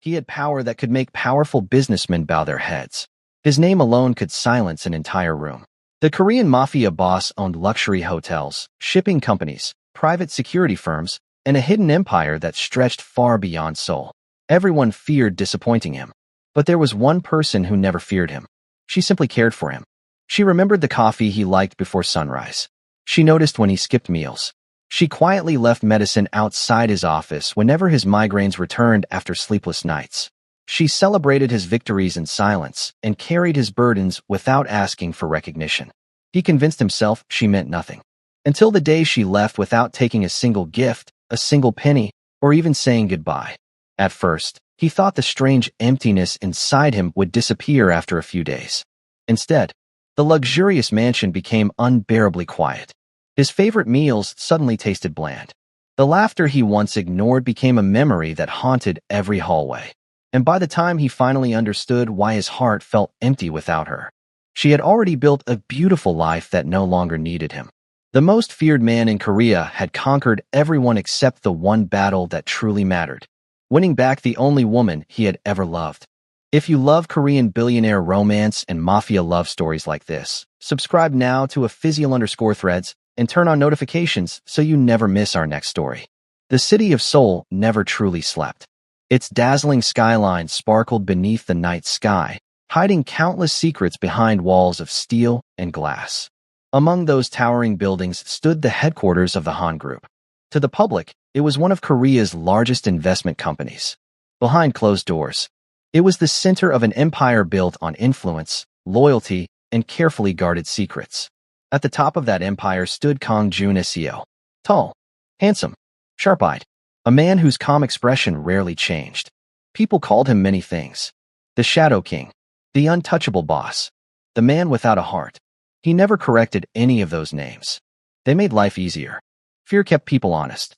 He had power that could make powerful businessmen bow their heads. His name alone could silence an entire room. The Korean Mafia boss owned luxury hotels, shipping companies, private security firms, and a hidden empire that stretched far beyond Seoul. Everyone feared disappointing him. But there was one person who never feared him. She simply cared for him. She remembered the coffee he liked before sunrise. She noticed when he skipped meals. She quietly left medicine outside his office whenever his migraines returned after sleepless nights. She celebrated his victories in silence and carried his burdens without asking for recognition. He convinced himself she meant nothing. Until the day she left without taking a single gift, a single penny, or even saying goodbye. At first, he thought the strange emptiness inside him would disappear after a few days. Instead, the luxurious mansion became unbearably quiet. His favorite meals suddenly tasted bland. The laughter he once ignored became a memory that haunted every hallway. And by the time he finally understood why his heart felt empty without her, she had already built a beautiful life that no longer needed him. The most feared man in Korea had conquered everyone except the one battle that truly mattered, winning back the only woman he had ever loved. If you love Korean billionaire romance and mafia love stories like this, subscribe now to @Physial_Threads and turn on notifications so you never miss our next story. The city of Seoul never truly slept. Its dazzling skyline sparkled beneath the night sky, hiding countless secrets behind walls of steel and glass. Among those towering buildings stood the headquarters of the Han Group. To the public, it was one of Korea's largest investment companies. Behind closed doors, it was the center of an empire built on influence, loyalty, and carefully guarded secrets. At the top of that empire stood Kang Jun-seo, tall, handsome, sharp-eyed, a man whose calm expression rarely changed. People called him many things: the Shadow King, the untouchable boss, the man without a heart. He never corrected any of those names. They made life easier. Fear kept people honest.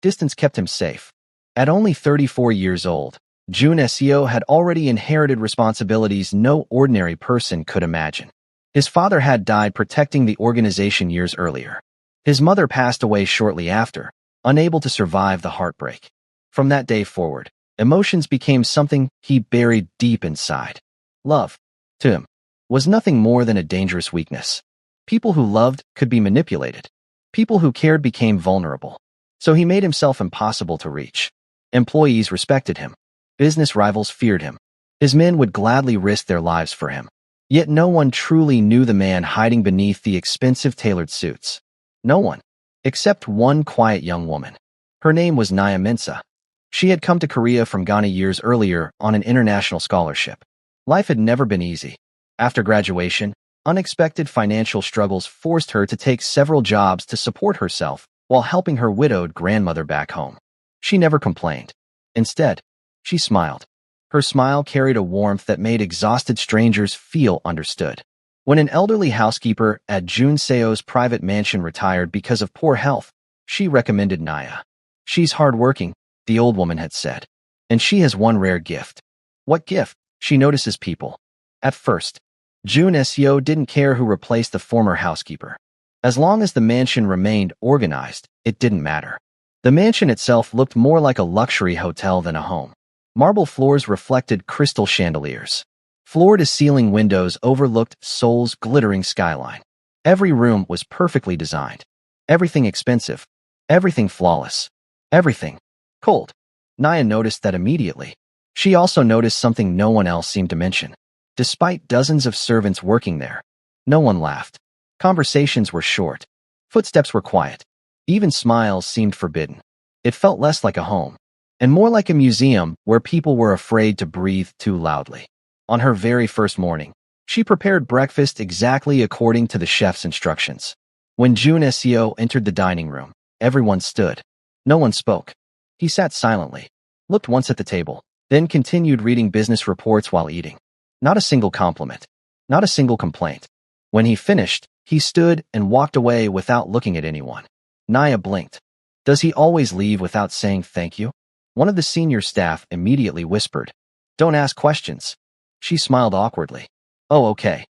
Distance kept him safe. At only 34 years old, Jun-seo had already inherited responsibilities no ordinary person could imagine. His father had died protecting the organization years earlier. His mother passed away shortly after, unable to survive the heartbreak. From that day forward, emotions became something he buried deep inside. Love, to him, was nothing more than a dangerous weakness. People who loved could be manipulated. People who cared became vulnerable. So he made himself impossible to reach. Employees respected him. Business rivals feared him. His men would gladly risk their lives for him. Yet no one truly knew the man hiding beneath the expensive tailored suits. No one. Except one quiet young woman. Her name was Nya Minsa. She had come to Korea from Ghana years earlier on an international scholarship. Life had never been easy. After graduation, unexpected financial struggles forced her to take several jobs to support herself while helping her widowed grandmother back home. She never complained. Instead, she smiled. Her smile carried a warmth that made exhausted strangers feel understood. When an elderly housekeeper at Jun-seo's private mansion retired because of poor health, she recommended Nya. "She's hardworking," the old woman had said. "And she has one rare gift." What gift? She notices people. At first, Jun-seo didn't care who replaced the former housekeeper. As long as the mansion remained organized, it didn't matter. The mansion itself looked more like a luxury hotel than a home. Marble floors reflected crystal chandeliers. Floor-to-ceiling windows overlooked Seoul's glittering skyline. Every room was perfectly designed. Everything expensive. Everything flawless. Everything cold. Nya noticed that immediately. She also noticed something no one else seemed to mention. Despite dozens of servants working there, no one laughed. Conversations were short. Footsteps were quiet. Even smiles seemed forbidden. It felt less like a home, and more like a museum where people were afraid to breathe too loudly. On her very first morning, she prepared breakfast exactly according to the chef's instructions. When Jun-seo entered the dining room, everyone stood. No one spoke. He sat silently, looked once at the table, then continued reading business reports while eating. Not a single compliment. Not a single complaint. When he finished, he stood and walked away without looking at anyone. Nya blinked. "Does he always leave without saying thank you?" One of the senior staff immediately whispered, "Don't ask questions." She smiled awkwardly. "Oh, okay."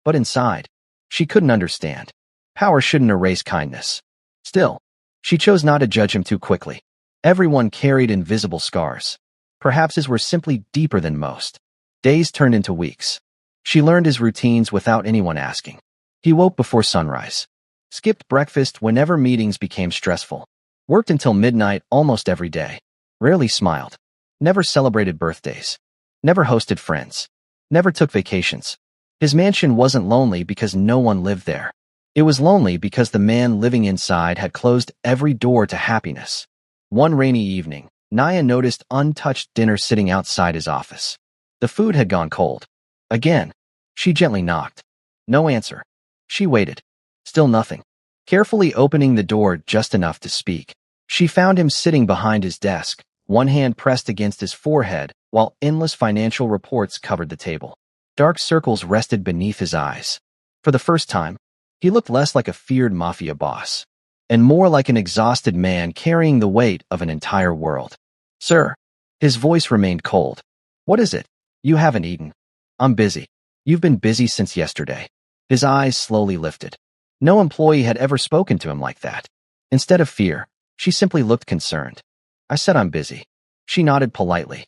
But inside, she couldn't understand. Power shouldn't erase kindness. Still, she chose not to judge him too quickly. Everyone carried invisible scars. Perhaps his were simply deeper than most. Days turned into weeks. She learned his routines without anyone asking. He woke before sunrise, skipped breakfast whenever meetings became stressful, worked until midnight almost every day, rarely smiled, never celebrated birthdays, never hosted friends, never took vacations. His mansion wasn't lonely because no one lived there. It was lonely because the man living inside had closed every door to happiness. One rainy evening, Naya noticed untouched dinner sitting outside his office. The food had gone cold. Again, she gently knocked. No answer. She waited. Still nothing. Carefully opening the door just enough to speak, she found him sitting behind his desk, one hand pressed against his forehead, while endless financial reports covered the table. Dark circles rested beneath his eyes. For the first time, he looked less like a feared mafia boss, and more like an exhausted man carrying the weight of an entire world. Sir, his voice remained cold. What is it? You haven't eaten. I'm busy. You've been busy since yesterday. His eyes slowly lifted. No employee had ever spoken to him like that. Instead of fear, she simply looked concerned. I said I'm busy. She nodded politely.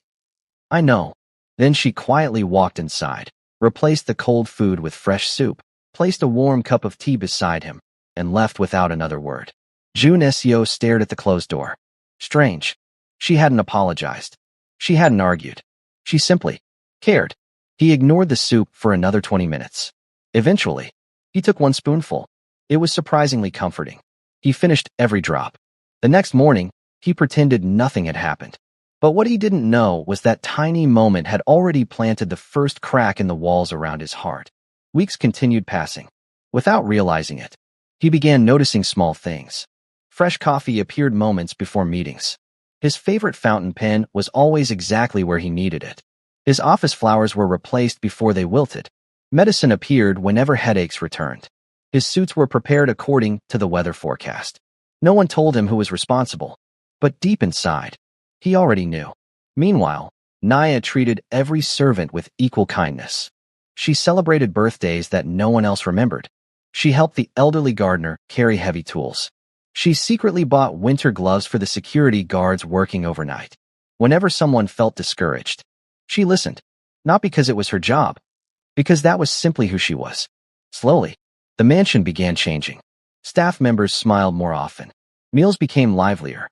I know. Then she quietly walked inside, replaced the cold food with fresh soup, placed a warm cup of tea beside him, and left without another word. June Seo stared at the closed door. Strange. She hadn't apologized. She hadn't argued. She simply cared. He ignored the soup for another 20 minutes. Eventually, he took one spoonful. It was surprisingly comforting. He finished every drop. The next morning, he pretended nothing had happened. But what he didn't know was that tiny moment had already planted the first crack in the walls around his heart. Weeks continued passing. Without realizing it, he began noticing small things. Fresh coffee appeared moments before meetings. His favorite fountain pen was always exactly where he needed it. His office flowers were replaced before they wilted. Medicine appeared whenever headaches returned. His suits were prepared according to the weather forecast. No one told him who was responsible, but deep inside, he already knew. Meanwhile, Naya treated every servant with equal kindness. She celebrated birthdays that no one else remembered. She helped the elderly gardener carry heavy tools. She secretly bought winter gloves for the security guards working overnight. Whenever someone felt discouraged, she listened, not because it was her job, because that was simply who she was. Slowly, the mansion began changing. Staff members smiled more often. Meals became livelier.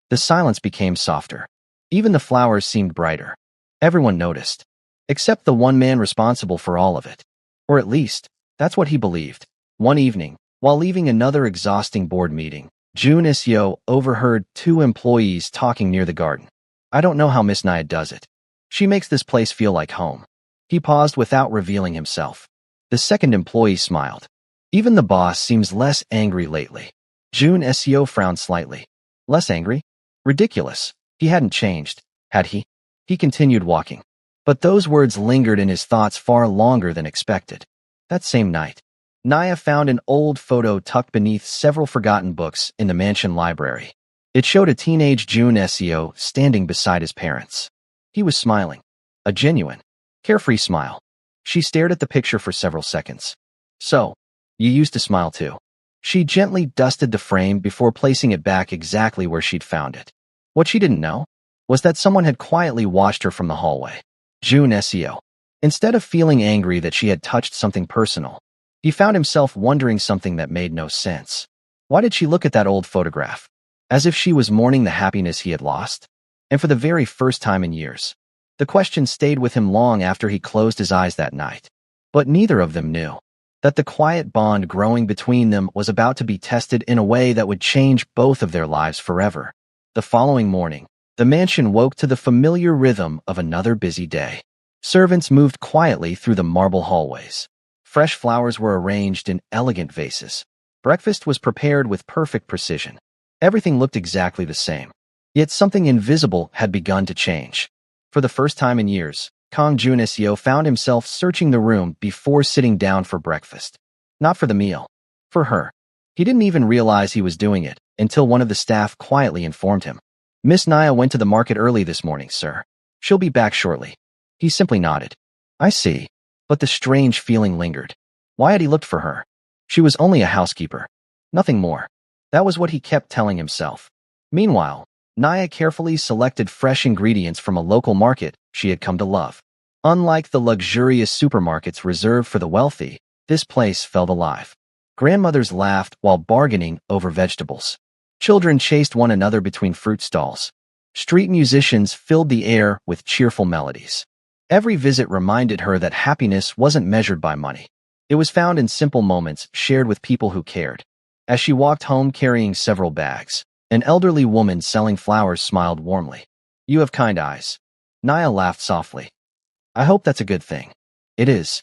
The silence became softer. Even the flowers seemed brighter. Everyone noticed, except the one man responsible for all of it. Or at least, that's what he believed. One evening, while leaving another exhausting board meeting, June Iseo overheard two employees talking near the garden. I don't know how Miss Naya does it. She makes this place feel like home. He paused without revealing himself. The second employee smiled. Even the boss seems less angry lately. June Iseo frowned slightly. Less angry? Ridiculous. He hadn't changed, had he? He continued walking. But those words lingered in his thoughts far longer than expected. That same night, Naya found an old photo tucked beneath several forgotten books in the mansion library. It showed a teenage June Iseo standing beside his parents. He was smiling. A genuine, carefree smile. She stared at the picture for several seconds. So, you used to smile too. She gently dusted the frame before placing it back exactly where she'd found it. What she didn't know was that someone had quietly watched her from the hallway. June Iseo. Instead of feeling angry that she had touched something personal, he found himself wondering something that made no sense. Why did she look at that old photograph? As if she was mourning the happiness he had lost? And for the very first time in years, the question stayed with him long after he closed his eyes that night. But neither of them knew that the quiet bond growing between them was about to be tested in a way that would change both of their lives forever. The following morning, the mansion woke to the familiar rhythm of another busy day. Servants moved quietly through the marble hallways. Fresh flowers were arranged in elegant vases. Breakfast was prepared with perfect precision. Everything looked exactly the same. Yet something invisible had begun to change. For the first time in years, Kang Junisio found himself searching the room before sitting down for breakfast. Not for the meal. For her. He didn't even realize he was doing it until one of the staff quietly informed him. Miss Naya went to the market early this morning, sir. She'll be back shortly. He simply nodded. I see. But the strange feeling lingered. Why had he looked for her? She was only a housekeeper. Nothing more. That was what he kept telling himself. Meanwhile, Naya carefully selected fresh ingredients from a local market she had come to love. Unlike the luxurious supermarkets reserved for the wealthy, this place felt alive. Grandmothers laughed while bargaining over vegetables. Children chased one another between fruit stalls. Street musicians filled the air with cheerful melodies. Every visit reminded her that happiness wasn't measured by money. It was found in simple moments shared with people who cared. As she walked home carrying several bags, an elderly woman selling flowers smiled warmly. "You have kind eyes." Naya laughed softly. "I hope that's a good thing." "It is."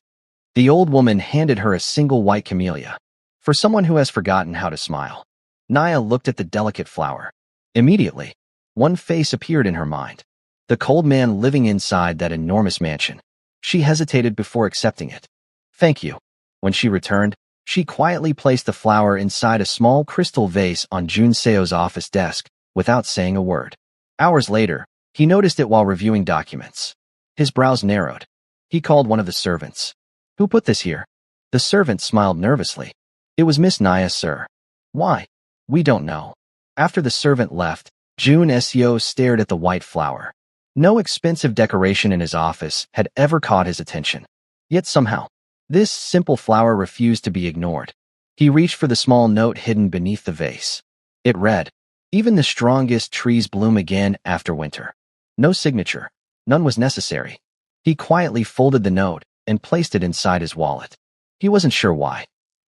The old woman handed her a single white camellia. "For someone who has forgotten how to smile." Naya looked at the delicate flower. Immediately, one face appeared in her mind. The cold man living inside that enormous mansion. She hesitated before accepting it. "Thank you." When she returned, she quietly placed the flower inside a small crystal vase on Jun Seo's office desk, without saying a word. Hours later, he noticed it while reviewing documents. His brows narrowed. He called one of the servants. "Who put this here?" The servant smiled nervously. "It was Miss Naya, sir." "Why?" "We don't know." After the servant left, Jun Seo stared at the white flower. No expensive decoration in his office had ever caught his attention. Yet somehow, this simple flower refused to be ignored. He reached for the small note hidden beneath the vase. It read, "Even the strongest trees bloom again after winter." No signature. None was necessary. He quietly folded the note and placed it inside his wallet. He wasn't sure why.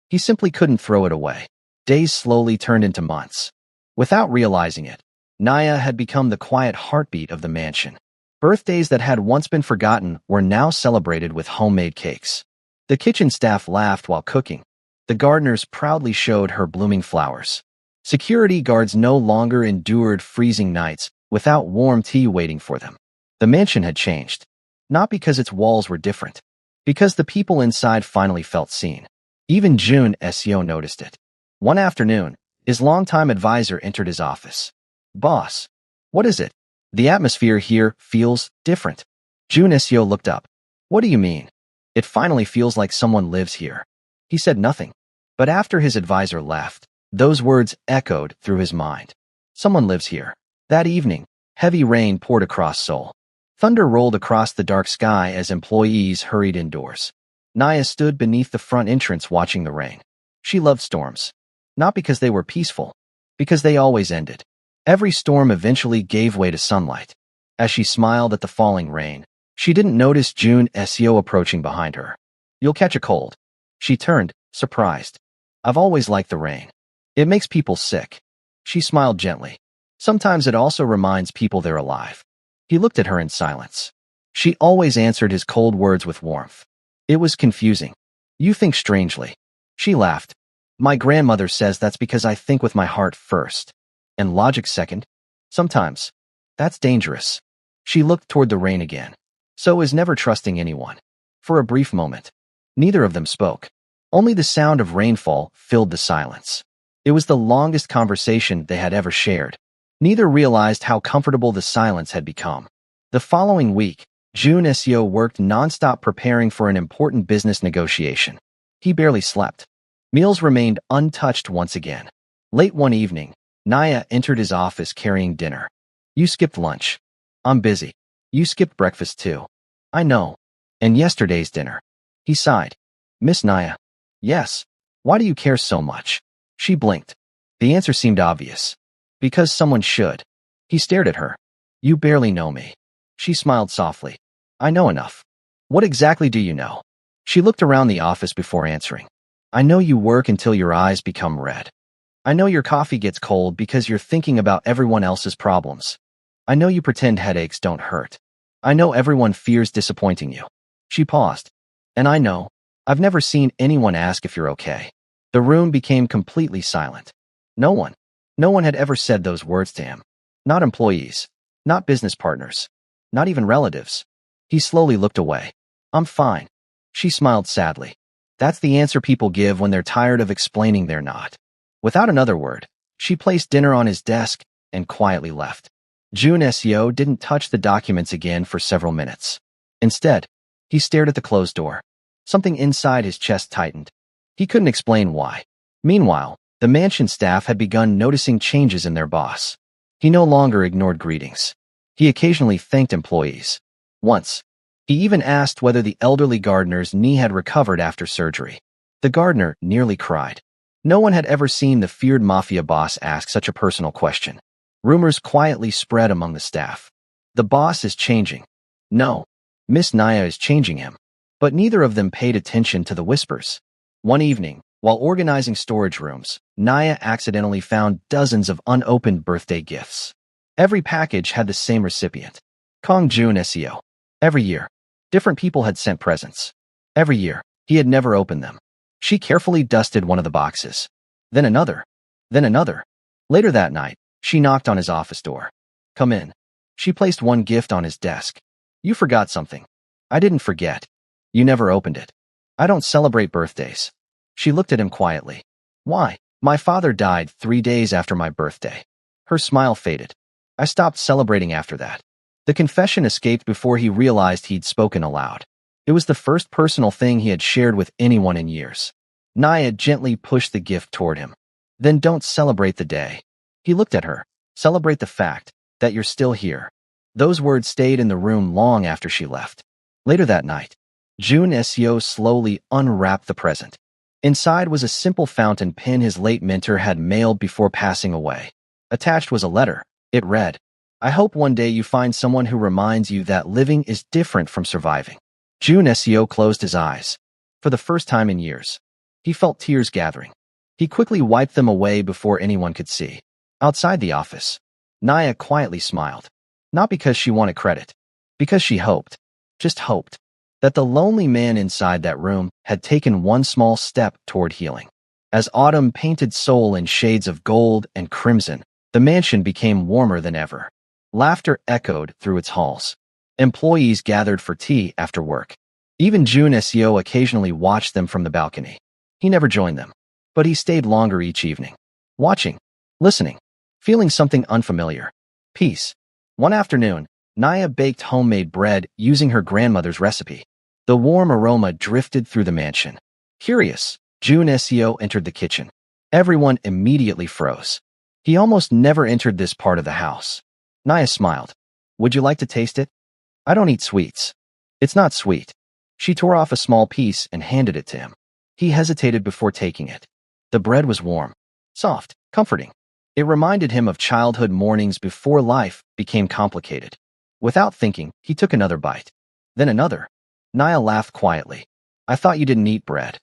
He simply couldn't throw it away. Days slowly turned into months. Without realizing it, Naya had become the quiet heartbeat of the mansion. Birthdays that had once been forgotten were now celebrated with homemade cakes. The kitchen staff laughed while cooking. The gardeners proudly showed her blooming flowers. Security guards no longer endured freezing nights without warm tea waiting for them. The mansion had changed. Not because its walls were different, because the people inside finally felt seen. Even Jun Seo noticed it. One afternoon, his longtime advisor entered his office. "Boss, what is it? The atmosphere here feels different." Jun Seo looked up. "What do you mean?" "It finally feels like someone lives here." He said nothing. But after his advisor left, those words echoed through his mind. Someone lives here. That evening, heavy rain poured across Seoul. Thunder rolled across the dark sky as employees hurried indoors. Naya stood beneath the front entrance watching the rain. She loved storms. Not because they were peaceful, because they always ended. Every storm eventually gave way to sunlight. As she smiled at the falling rain, she didn't notice Jun Seo approaching behind her. "You'll catch a cold." She turned, surprised. "I've always liked the rain. It makes people sick." She smiled gently. "Sometimes it also reminds people they're alive." He looked at her in silence. She always answered his cold words with warmth. It was confusing. "You think strangely." She laughed. "My grandmother says that's because I think with my heart first. And logic second. Sometimes. That's dangerous." She looked toward the rain again. So is never trusting anyone. For a brief moment, neither of them spoke. Only the sound of rainfall filled the silence. It was the longest conversation they had ever shared. Neither realized how comfortable the silence had become. The following week, Jun Seo worked nonstop preparing for an important business negotiation. He barely slept. Meals remained untouched once again. Late one evening, Naya entered his office carrying dinner. "You skipped lunch." "I'm busy." "You skipped breakfast too." "I know." "And yesterday's dinner." He sighed. "Miss Naya." "Yes." "Why do you care so much?" She blinked. The answer seemed obvious. "Because someone should." He stared at her. "You barely know me." She smiled softly. "I know enough." "What exactly do you know?" She looked around the office before answering. "I know you work until your eyes become red. I know your coffee gets cold because you're thinking about everyone else's problems. I know you pretend headaches don't hurt. I know everyone fears disappointing you." She paused. "And I know, I've never seen anyone ask if you're okay." The room became completely silent. No one. No one had ever said those words to him. Not employees. Not business partners. Not even relatives. He slowly looked away. "I'm fine." She smiled sadly. That's the answer people give when they're tired of explaining they're not. Without another word, she placed dinner on his desk and quietly left. Jun Seo didn't touch the documents again for several minutes. Instead, he stared at the closed door. Something inside his chest tightened. He couldn't explain why. Meanwhile, the mansion staff had begun noticing changes in their boss. He no longer ignored greetings. He occasionally thanked employees. Once, he even asked whether the elderly gardener's knee had recovered after surgery. The gardener nearly cried. No one had ever seen the feared mafia boss ask such a personal question. Rumors quietly spread among the staff. The boss is changing. No, Miss Naya is changing him. But neither of them paid attention to the whispers. One evening, while organizing storage rooms, Naya accidentally found dozens of unopened birthday gifts. Every package had the same recipient, Kong Jun Seo. Every year, different people had sent presents. Every year, he had never opened them. She carefully dusted one of the boxes. Then another. Then another. Later that night, she knocked on his office door. Come in. She placed one gift on his desk. You forgot something. I didn't forget. You never opened it. I don't celebrate birthdays. She looked at him quietly. Why? My father died 3 days after my birthday. Her smile faded. I stopped celebrating after that. The confession escaped before he realized he'd spoken aloud. It was the first personal thing he had shared with anyone in years. Naya gently pushed the gift toward him. Then don't celebrate the day. He looked at her. Celebrate the fact that you're still here. Those words stayed in the room long after she left. Later that night, Jun Seo slowly unwrapped the present. Inside was a simple fountain pen his late mentor had mailed before passing away. Attached was a letter. It read, I hope one day you find someone who reminds you that living is different from surviving. Jun Seo closed his eyes. For the first time in years, he felt tears gathering. He quickly wiped them away before anyone could see. Outside the office, Naya quietly smiled. Not because she wanted credit. Because she hoped, just hoped, that the lonely man inside that room had taken one small step toward healing. As autumn painted Seoul in shades of gold and crimson, the mansion became warmer than ever. Laughter echoed through its halls. Employees gathered for tea after work. Even Jun Seo occasionally watched them from the balcony. He never joined them, but he stayed longer each evening. Watching, listening, feeling something unfamiliar. Peace. One afternoon, Naya baked homemade bread using her grandmother's recipe. The warm aroma drifted through the mansion. Curious, Jun Seo entered the kitchen. Everyone immediately froze. He almost never entered this part of the house. Naya smiled. Would you like to taste it? I don't eat sweets. It's not sweet. She tore off a small piece and handed it to him. He hesitated before taking it. The bread was warm, soft, comforting. It reminded him of childhood mornings before life became complicated. Without thinking, he took another bite. Then another. Naya laughed quietly. I thought you didn't eat bread.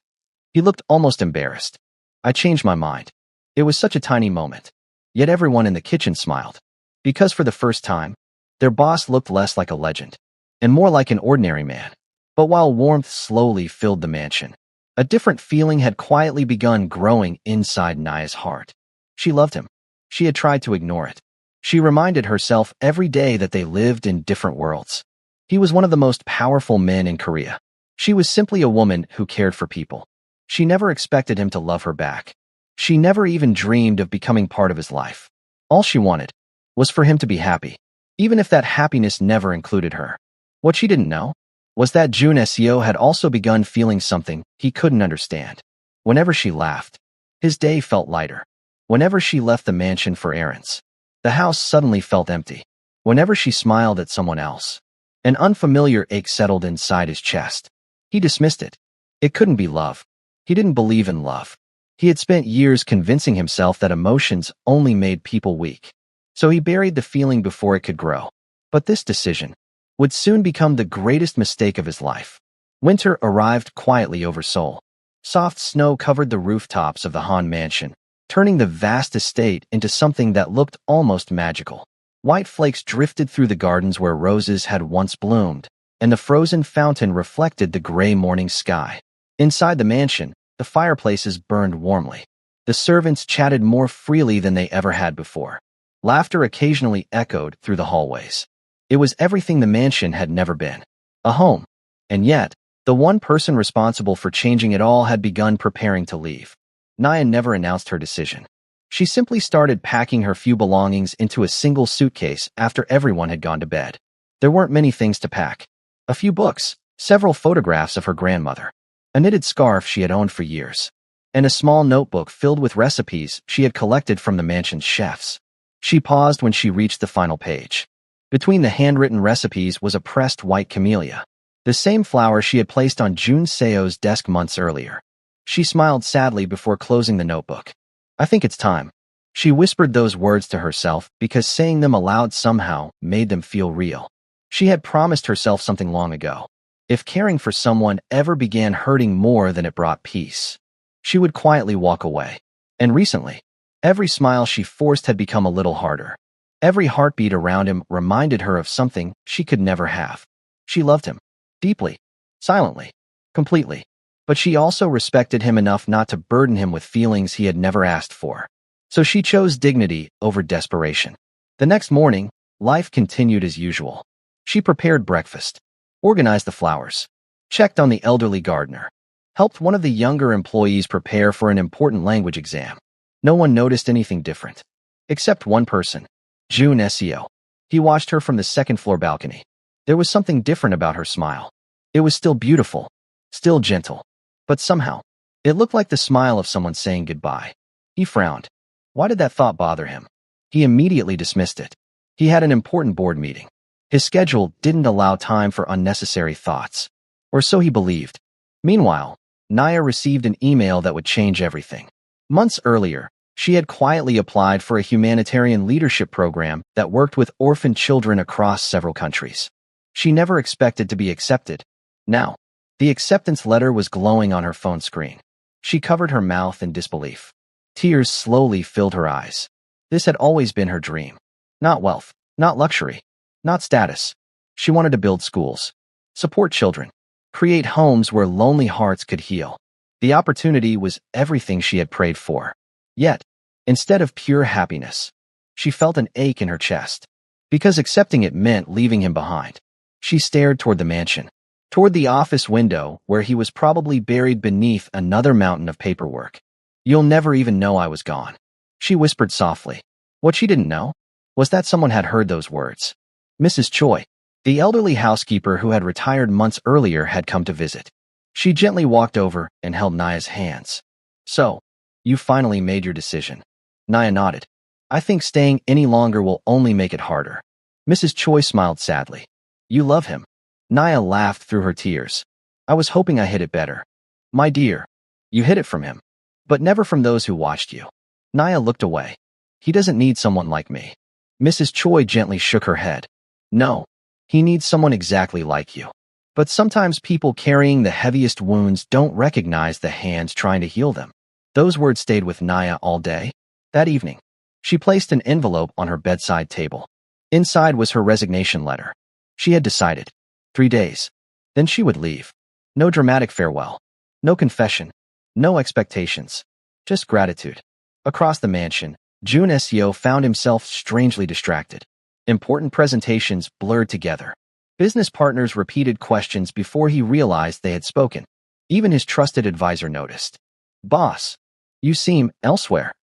He looked almost embarrassed. I changed my mind. It was such a tiny moment. Yet everyone in the kitchen smiled. Because for the first time, their boss looked less like a legend, and more like an ordinary man. But while warmth slowly filled the mansion, a different feeling had quietly begun growing inside Naya's heart. She loved him. She had tried to ignore it. She reminded herself every day that they lived in different worlds. He was one of the most powerful men in Korea. She was simply a woman who cared for people. She never expected him to love her back. She never even dreamed of becoming part of his life. All she wanted was for him to be happy, even if that happiness never included her. What she didn't know was that Jun Seo had also begun feeling something he couldn't understand. Whenever she laughed, his day felt lighter. Whenever she left the mansion for errands, the house suddenly felt empty. Whenever she smiled at someone else, an unfamiliar ache settled inside his chest. He dismissed it. It couldn't be love. He didn't believe in love. He had spent years convincing himself that emotions only made people weak. So he buried the feeling before it could grow. But this decision would soon become the greatest mistake of his life. Winter arrived quietly over Seoul. Soft snow covered the rooftops of the Han mansion, turning the vast estate into something that looked almost magical. White flakes drifted through the gardens where roses had once bloomed, and the frozen fountain reflected the gray morning sky. Inside the mansion, the fireplaces burned warmly. The servants chatted more freely than they ever had before. Laughter occasionally echoed through the hallways. It was everything the mansion had never been. A home. And yet, the one person responsible for changing it all had begun preparing to leave. Naya never announced her decision. She simply started packing her few belongings into a single suitcase after everyone had gone to bed. There weren't many things to pack. A few books, several photographs of her grandmother, a knitted scarf she had owned for years, and a small notebook filled with recipes she had collected from the mansion's chefs. She paused when she reached the final page. Between the handwritten recipes was a pressed white camellia, the same flower she had placed on Jun Seo's desk months earlier. She smiled sadly before closing the notebook. I think it's time. She whispered those words to herself because saying them aloud somehow made them feel real. She had promised herself something long ago. If caring for someone ever began hurting more than it brought peace, she would quietly walk away. And recently, every smile she forced had become a little harder. Every heartbeat around him reminded her of something she could never have. She loved him. Deeply. Silently. Completely. But she also respected him enough not to burden him with feelings he had never asked for. So she chose dignity over desperation. The next morning, life continued as usual. She prepared breakfast, organized the flowers, checked on the elderly gardener, helped one of the younger employees prepare for an important language exam. No one noticed anything different. Except one person, Jun Seo. He watched her from the second-floor balcony. There was something different about her smile. It was still beautiful, still gentle. But somehow, it looked like the smile of someone saying goodbye. He frowned. Why did that thought bother him? He immediately dismissed it. He had an important board meeting. His schedule didn't allow time for unnecessary thoughts. Or so he believed. Meanwhile, Naya received an email that would change everything. Months earlier, she had quietly applied for a humanitarian leadership program that worked with orphan children across several countries. She never expected to be accepted. Now, the acceptance letter was glowing on her phone screen. She covered her mouth in disbelief. Tears slowly filled her eyes. This had always been her dream. Not wealth, not luxury, not status. She wanted to build schools, support children, create homes where lonely hearts could heal. The opportunity was everything she had prayed for. Yet, instead of pure happiness, she felt an ache in her chest. Because accepting it meant leaving him behind. She stared toward the mansion, toward the office window where he was probably buried beneath another mountain of paperwork. You'll never even know I was gone, she whispered softly. What she didn't know was that someone had heard those words. Mrs. Choi, the elderly housekeeper who had retired months earlier, had come to visit. She gently walked over and held Naya's hands. So, you finally made your decision. Naya nodded. I think staying any longer will only make it harder. Mrs. Choi smiled sadly. You love him. Naya laughed through her tears. I was hoping I hid it better. My dear, you hid it from him, but never from those who watched you. Naya looked away. He doesn't need someone like me. Mrs. Choi gently shook her head. No, he needs someone exactly like you. But sometimes people carrying the heaviest wounds don't recognize the hands trying to heal them. Those words stayed with Naya all day. That evening, she placed an envelope on her bedside table. Inside was her resignation letter. She had decided. 3 days. Then she would leave. No dramatic farewell. No confession. No expectations. Just gratitude. Across the mansion, Jun Seo found himself strangely distracted. Important presentations blurred together. Business partners repeated questions before he realized they had spoken. Even his trusted advisor noticed. Boss, you seem elsewhere.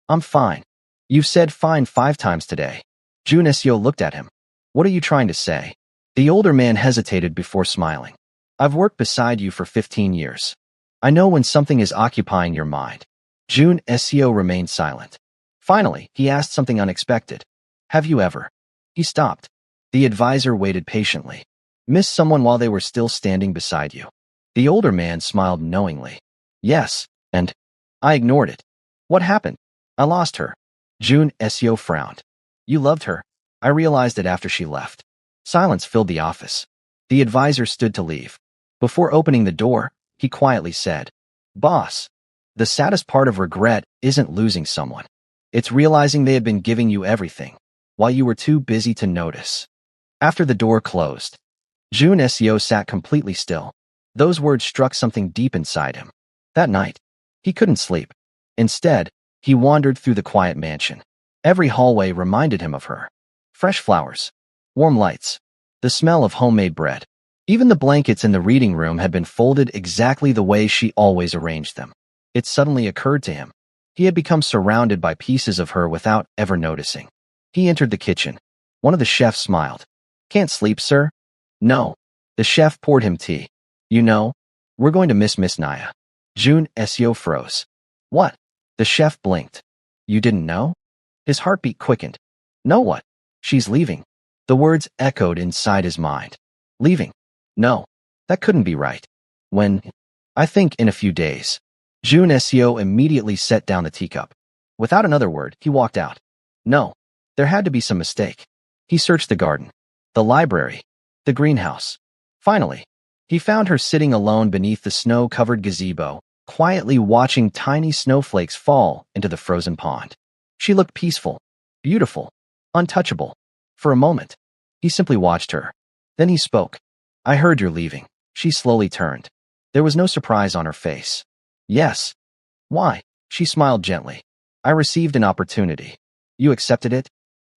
I'm fine. You've said fine 5 times today. Jun Seo looked at him. What are you trying to say? The older man hesitated before smiling. I've worked beside you for 15 years. I know when something is occupying your mind. Jun Seo remained silent. Finally, he asked something unexpected. Have you ever? He stopped. The advisor waited patiently. Missed someone while they were still standing beside you? The older man smiled knowingly. Yes, and I ignored it. What happened? I lost her. Jun Seo frowned. You loved her. I realized it after she left. Silence filled the office. The advisor stood to leave. Before opening the door, he quietly said, Boss, the saddest part of regret isn't losing someone. It's realizing they had been giving you everything, while you were too busy to notice. After the door closed, Jun Seo sat completely still. Those words struck something deep inside him. That night, he couldn't sleep. Instead, he wandered through the quiet mansion. Every hallway reminded him of her. Fresh flowers, warm lights, the smell of homemade bread. Even the blankets in the reading room had been folded exactly the way she always arranged them. It suddenly occurred to him. He had become surrounded by pieces of her without ever noticing. He entered the kitchen. One of the chefs smiled. Can't sleep, sir? No. The chef poured him tea. You know, we're going to miss Miss Naya. Jun Seo froze. What? The chef blinked. You didn't know? His heartbeat quickened. No what? She's leaving. The words echoed inside his mind. Leaving? No, that couldn't be right. When? I think in a few days. Jun Seo immediately set down the teacup. Without another word, he walked out. No, there had to be some mistake. He searched the garden, the library, the greenhouse. Finally, he found her sitting alone beneath the snow-covered gazebo, quietly watching tiny snowflakes fall into the frozen pond. She looked peaceful, beautiful, untouchable. For a moment, he simply watched her. Then he spoke. I heard you're leaving. She slowly turned. There was no surprise on her face. Yes. Why? She smiled gently. I received an opportunity. You accepted it?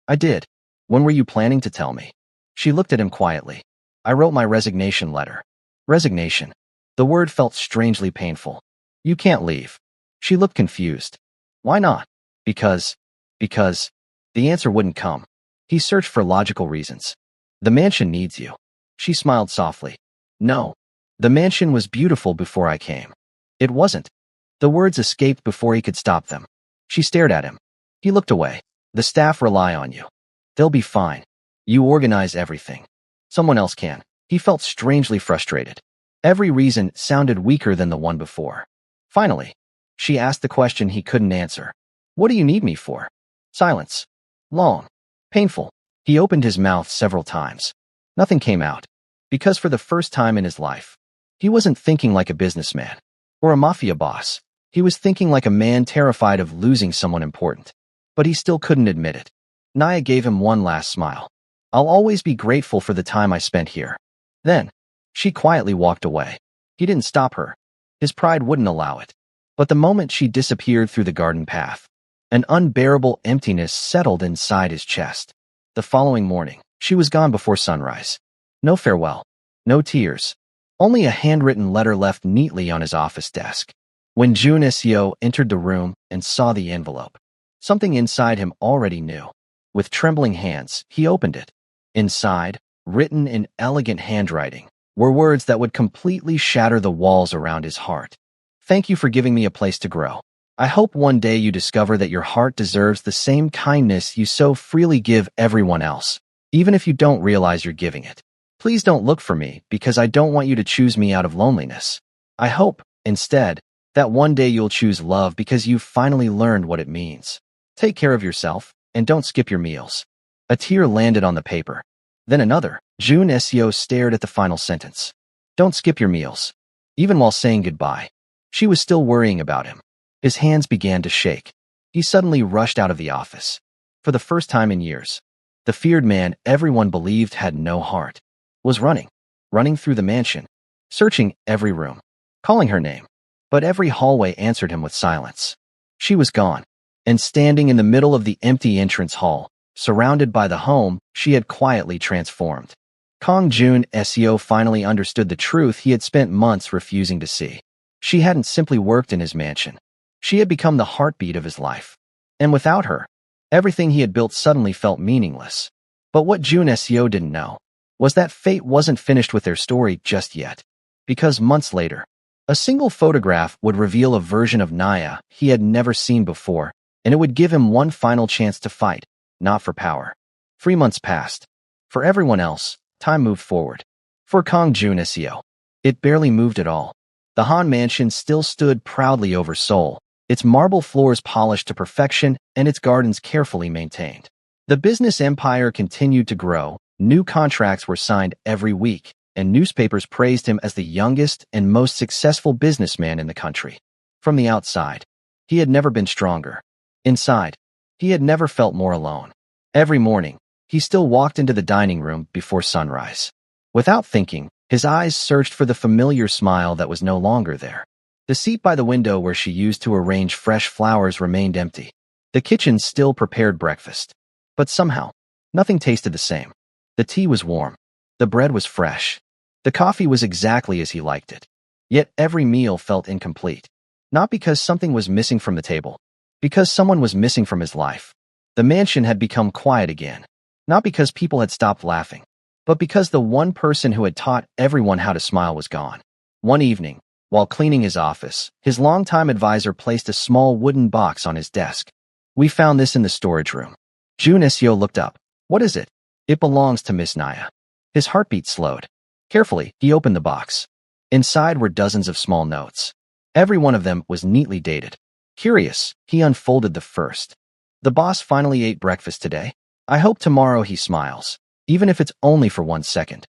I did. When were you planning to tell me? She looked at him quietly. I wrote my resignation letter. Resignation. The word felt strangely painful. You can't leave. She looked confused. Why not? Because. The answer wouldn't come. He searched for logical reasons. The mansion needs you. She smiled softly. No. The mansion was beautiful before I came. It wasn't. The words escaped before he could stop them. She stared at him. He looked away. The staff rely on you. They'll be fine. You organize everything. Someone else can. He felt strangely frustrated. Every reason sounded weaker than the one before. Finally, she asked the question he couldn't answer. What do you need me for? Silence. Long. Painful. He opened his mouth several times. Nothing came out. Because for the first time in his life, he wasn't thinking like a businessman or a mafia boss. He was thinking like a man terrified of losing someone important. But he still couldn't admit it. Naya gave him one last smile. I'll always be grateful for the time I spent here. Then, she quietly walked away. He didn't stop her. His pride wouldn't allow it. But the moment she disappeared through the garden path, an unbearable emptiness settled inside his chest. The following morning, she was gone before sunrise. No farewell. No tears. Only a handwritten letter left neatly on his office desk. When Jun Seo entered the room and saw the envelope, something inside him already knew. With trembling hands, he opened it. Inside, written in elegant handwriting, were words that would completely shatter the walls around his heart. Thank you for giving me a place to grow. I hope one day you discover that your heart deserves the same kindness you so freely give everyone else, even if you don't realize you're giving it. Please don't look for me because I don't want you to choose me out of loneliness. I hope, instead, that one day you'll choose love because you've finally learned what it means. Take care of yourself, and don't skip your meals. A tear landed on the paper. Then another. Jun Seo stared at the final sentence. Don't skip your meals. Even while saying goodbye, she was still worrying about him. His hands began to shake. He suddenly rushed out of the office. For the first time in years, the feared man everyone believed had no heart was running through the mansion, searching every room, calling her name. But every hallway answered him with silence. She was gone, and standing in the middle of the empty entrance hall, surrounded by the home she had quietly transformed. Kang Jun Seo finally understood the truth he had spent months refusing to see. She hadn't simply worked in his mansion. She had become the heartbeat of his life. And without her, everything he had built suddenly felt meaningless. But what Jun Seo didn't know was that fate wasn't finished with their story just yet. Because months later, a single photograph would reveal a version of Naya he had never seen before, and it would give him one final chance to fight, not for power. 3 months passed. For everyone else, time moved forward. For Kang Jun Seo, it barely moved at all. The Han Mansion still stood proudly over Seoul, its marble floors polished to perfection and its gardens carefully maintained. The business empire continued to grow, new contracts were signed every week, and newspapers praised him as the youngest and most successful businessman in the country. From the outside, he had never been stronger. Inside, he had never felt more alone. Every morning, he still walked into the dining room before sunrise. Without thinking, his eyes searched for the familiar smile that was no longer there. The seat by the window where she used to arrange fresh flowers remained empty. The kitchen still prepared breakfast. But somehow, nothing tasted the same. The tea was warm. The bread was fresh. The coffee was exactly as he liked it. Yet every meal felt incomplete. Not because something was missing from the table. Because someone was missing from his life. The mansion had become quiet again. Not because people had stopped laughing, but because the one person who had taught everyone how to smile was gone. One evening, while cleaning his office, his longtime advisor placed a small wooden box on his desk. We found this in the storage room. Jun Seo looked up. What is it? It belongs to Miss Naya. His heartbeat slowed. Carefully, he opened the box. Inside were dozens of small notes. Every one of them was neatly dated. Curious, he unfolded the first. The boss finally ate breakfast today. I hope tomorrow he smiles, even if it's only for 1 second.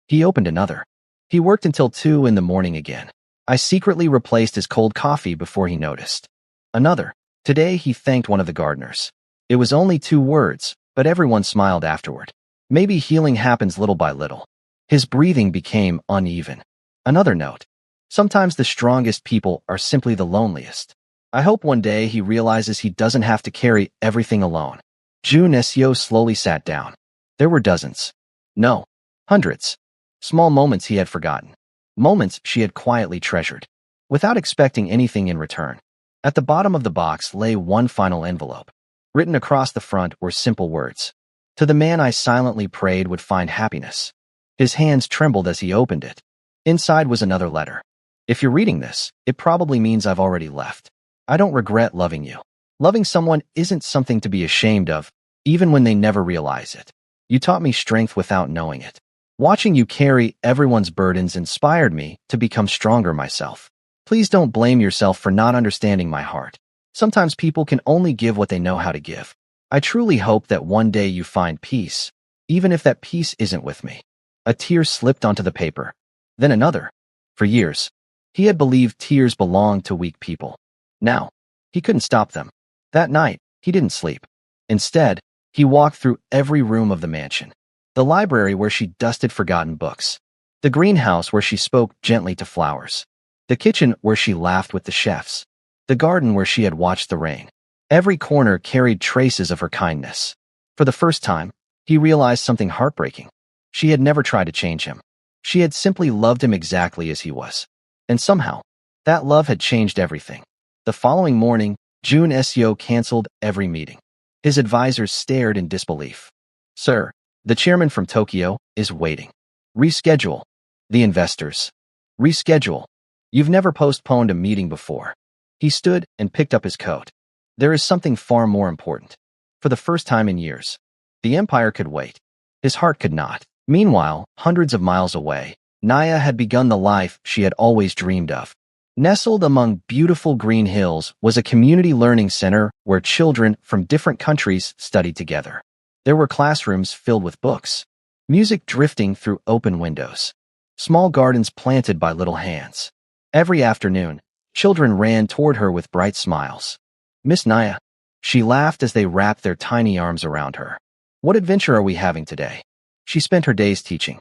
He opened another. He worked until 2 in the morning again. I secretly replaced his cold coffee before he noticed. Another. Today he thanked one of the gardeners. It was only 2 words, but everyone smiled afterward. Maybe healing happens little by little. His breathing became uneven. Another note. Sometimes the strongest people are simply the loneliest. I hope one day he realizes he doesn't have to carry everything alone. Jun Seo slowly sat down. There were dozens. No, hundreds. Small moments he had forgotten. Moments she had quietly treasured, without expecting anything in return. At the bottom of the box lay one final envelope. Written across the front were simple words. To the man I silently prayed would find happiness. His hands trembled as he opened it. Inside was another letter. If you're reading this, it probably means I've already left. I don't regret loving you. Loving someone isn't something to be ashamed of, even when they never realize it. You taught me strength without knowing it. Watching you carry everyone's burdens inspired me to become stronger myself. Please don't blame yourself for not understanding my heart. Sometimes people can only give what they know how to give. I truly hope that one day you find peace, even if that peace isn't with me. A tear slipped onto the paper. Then another. For years, he had believed tears belonged to weak people. Now, he couldn't stop them. That night, he didn't sleep. Instead, he walked through every room of the mansion. The library where she dusted forgotten books. The greenhouse where she spoke gently to flowers. The kitchen where she laughed with the chefs. The garden where she had watched the rain. Every corner carried traces of her kindness. For the first time, he realized something heartbreaking. She had never tried to change him. She had simply loved him exactly as he was. And somehow, that love had changed everything. The following morning, Jun Seo canceled every meeting. His advisors stared in disbelief. Sir, the chairman from Tokyo is waiting. Reschedule. The investors. Reschedule. You've never postponed a meeting before. He stood and picked up his coat. There is something far more important. For the first time in years, the empire could wait. His heart could not. Meanwhile, hundreds of miles away, Naya had begun the life she had always dreamed of. Nestled among beautiful green hills was a community learning center where children from different countries studied together. There were classrooms filled with books, music drifting through open windows, small gardens planted by little hands. Every afternoon, children ran toward her with bright smiles. Miss Naya, she laughed as they wrapped their tiny arms around her. What adventure are we having today? She spent her days teaching,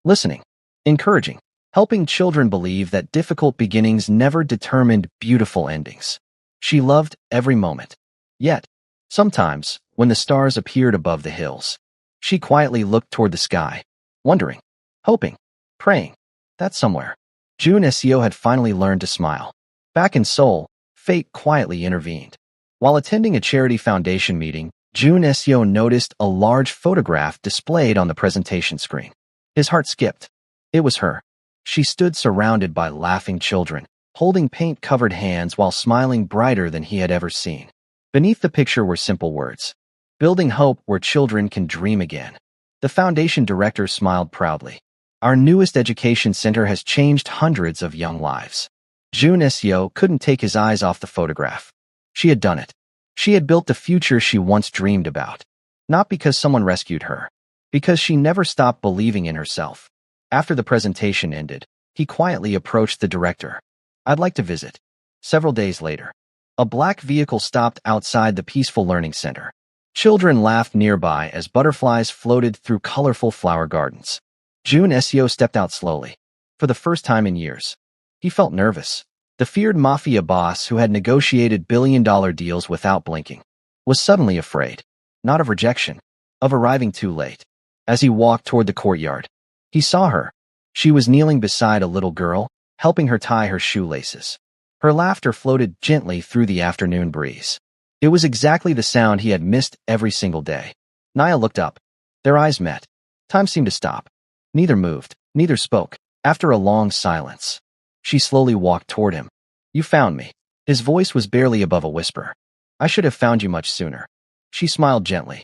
listening, encouraging, helping children believe that difficult beginnings never determined beautiful endings. She loved every moment. Yet, sometimes, when the stars appeared above the hills, she quietly looked toward the sky, wondering, hoping, praying, that somewhere, Jun Seo had finally learned to smile. Back in Seoul, fate quietly intervened. While attending a charity foundation meeting, Jun Seo noticed a large photograph displayed on the presentation screen. His heart skipped. It was her. She stood surrounded by laughing children, holding paint-covered hands while smiling brighter than he had ever seen. Beneath the picture were simple words. Building hope where children can dream again. The foundation director smiled proudly. Our newest education center has changed hundreds of young lives. Jun Seo couldn't take his eyes off the photograph. She had done it. She had built the future she once dreamed about. Not because someone rescued her. Because she never stopped believing in herself. After the presentation ended, he quietly approached the director. I'd like to visit. Several days later, a black vehicle stopped outside the peaceful learning center. Children laughed nearby as butterflies floated through colorful flower gardens. Jun Seo stepped out slowly. For the first time in years, he felt nervous. The feared Mafia boss who had negotiated billion-dollar deals without blinking was suddenly afraid, not of rejection, of arriving too late. As he walked toward the courtyard, he saw her. She was kneeling beside a little girl, helping her tie her shoelaces. Her laughter floated gently through the afternoon breeze. It was exactly the sound he had missed every single day. Naya looked up. Their eyes met. Time seemed to stop. Neither moved, neither spoke. After a long silence, she slowly walked toward him. You found me. His voice was barely above a whisper. I should have found you much sooner. She smiled gently.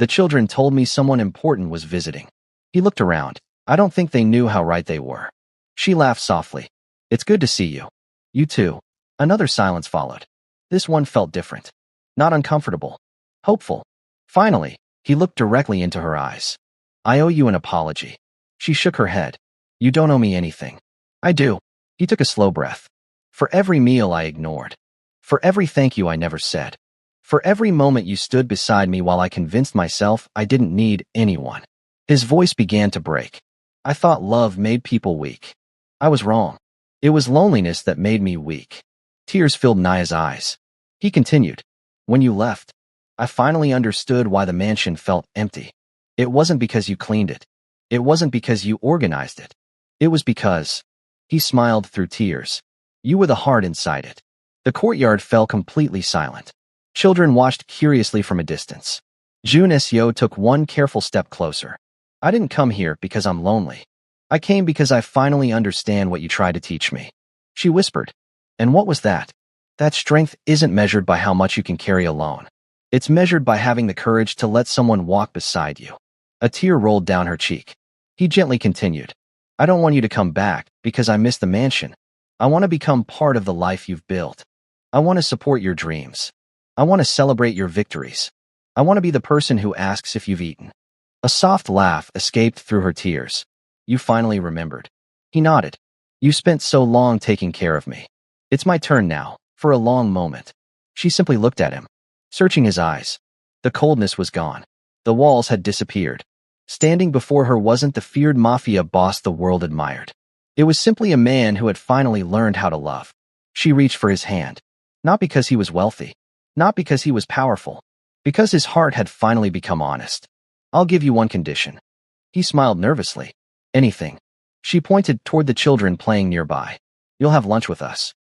The children told me someone important was visiting. He looked around. I don't think they knew how right they were. She laughed softly. It's good to see you. You too. Another silence followed. This one felt different. Not uncomfortable. Hopeful. Finally, he looked directly into her eyes. I owe you an apology. She shook her head. You don't owe me anything. I do. He took a slow breath. For every meal I ignored. For every thank you I never said. For every moment you stood beside me while I convinced myself I didn't need anyone. His voice began to break. I thought love made people weak. I was wrong. It was loneliness that made me weak. Tears filled Naya's eyes. He continued. When you left, I finally understood why the mansion felt empty. It wasn't because you cleaned it. It wasn't because you organized it. It was because... He smiled through tears. You were the heart inside it. The courtyard fell completely silent. Children watched curiously from a distance. Jun Seo took one careful step closer. I didn't come here because I'm lonely. I came because I finally understand what you tried to teach me. She whispered. And what was that? That strength isn't measured by how much you can carry alone. It's measured by having the courage to let someone walk beside you. A tear rolled down her cheek. He gently continued. I don't want you to come back because I miss the mansion. I want to become part of the life you've built. I want to support your dreams. I want to celebrate your victories. I want to be the person who asks if you've eaten. A soft laugh escaped through her tears. You finally remembered. He nodded. You spent so long taking care of me. It's my turn now, for a long moment. She simply looked at him, searching his eyes. The coldness was gone. The walls had disappeared. Standing before her wasn't the feared mafia boss the world admired. It was simply a man who had finally learned how to love. She reached for his hand. Not because he was wealthy. Not because he was powerful. Because his heart had finally become honest. I'll give you one condition. He smiled nervously. Anything. She pointed toward the children playing nearby. You'll have lunch with us.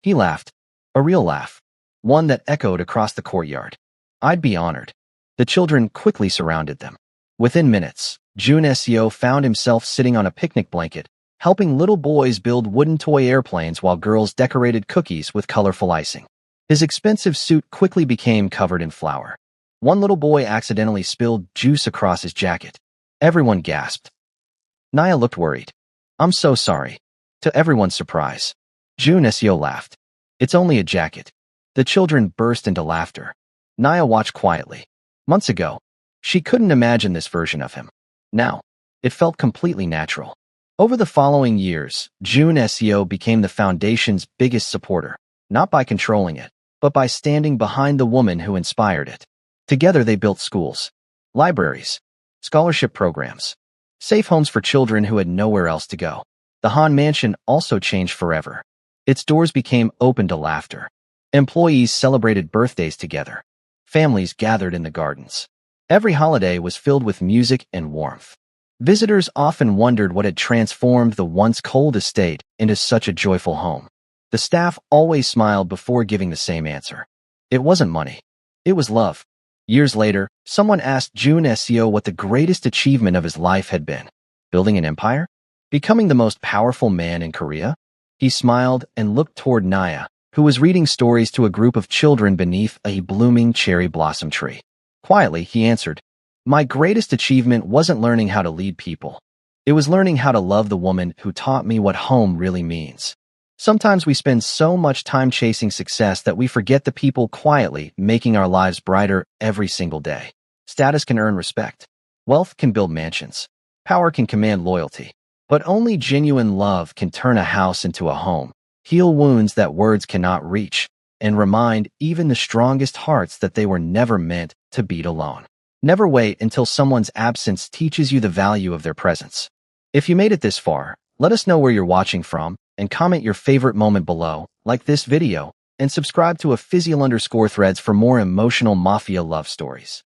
He laughed. A real laugh. One that echoed across the courtyard. I'd be honored. The children quickly surrounded them. Within minutes, Jun Seo found himself sitting on a picnic blanket, helping little boys build wooden toy airplanes while girls decorated cookies with colorful icing. His expensive suit quickly became covered in flour. One little boy accidentally spilled juice across his jacket. Everyone gasped. Naya looked worried. I'm so sorry. To everyone's surprise, Jun Seo laughed. It's only a jacket. The children burst into laughter. Naya watched quietly. Months ago, she couldn't imagine this version of him. Now, it felt completely natural. Over the following years, Jun Seo became the foundation's biggest supporter, not by controlling it, but by standing behind the woman who inspired it. Together they built schools, libraries, scholarship programs, safe homes for children who had nowhere else to go. The Han Mansion also changed forever. Its doors became open to laughter. Employees celebrated birthdays together. Families gathered in the gardens. Every holiday was filled with music and warmth. Visitors often wondered what had transformed the once cold estate into such a joyful home. The staff always smiled before giving the same answer. It wasn't money. It was love. Years later, someone asked Jun Seo what the greatest achievement of his life had been. Building an empire? Becoming the most powerful man in Korea? He smiled and looked toward Naya, who was reading stories to a group of children beneath a blooming cherry blossom tree. Quietly, he answered, My greatest achievement wasn't learning how to lead people. It was learning how to love the woman who taught me what home really means. Sometimes we spend so much time chasing success that we forget the people quietly making our lives brighter every single day. Status can earn respect. Wealth can build mansions. Power can command loyalty. But only genuine love can turn a house into a home, heal wounds that words cannot reach, and remind even the strongest hearts that they were never meant to beat alone. Never wait until someone's absence teaches you the value of their presence. If you made it this far, let us know where you're watching from, and comment your favorite moment below, like this video, and subscribe to _Threads for more emotional Mafia love stories.